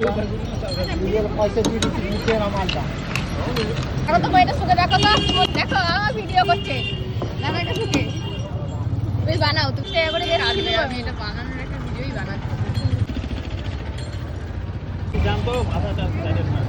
পয়সা দিয়ে দিচ্ছি নিচে মালটা দেখো তো বইটা শুকে দেখো তো দেখো আমার ভিডিও করছে দাদাকে শুকে তুমি বানাও তুমি সে করে আমি এটা বানানোর একটা ভিডিওই বানাচ্ছি জানতো ভাষাটা জানেন না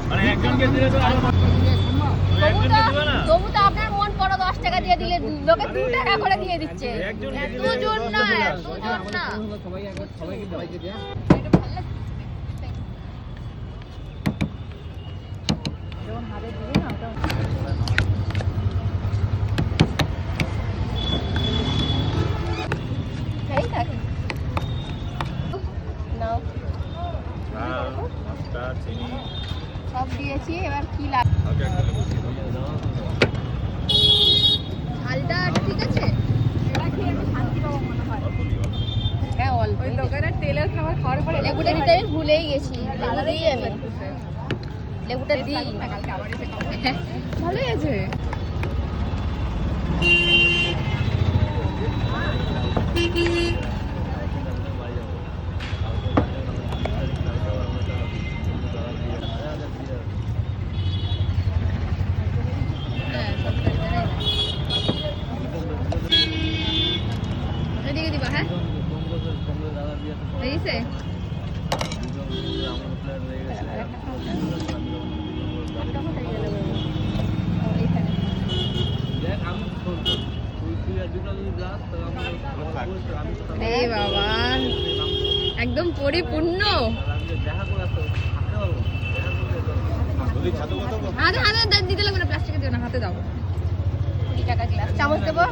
মানে একজনকে দিলে তো তবু তো আপনার মন পড়ো 10 টাকা দিয়ে দিলে লোকে 2 টাকা করে দিয়ে দিচ্ছে এতজন না সবাইকে দেয়া এটা ভালো লাগে যখন হাতে দিই না ওটা এই থাকে নাও সব দিয়েছি এবার কি লাগে ঝালটা ঠিক আছে এটা খেয়ে একটু শান্তি পাবো মনে হয় হ্যাঁ অল্প ওই দোকানের তেলের খাবার খাওয়ার পরে লেবুটা দিতে আমি ভুলেই গেছি লেবু দিই আমি লেবুটা দিই কালকে আবার এসে খাবো ভালোই আছে এদিকে দিবা হ্যাঁ এইছে এই বাবা একদম পরিপূর্ণ হাতে হাতে দিতে লাগবে না প্লাস্টিকে দিও না হাতে দাও 20 টাকা গ্লাস চামচ দেবো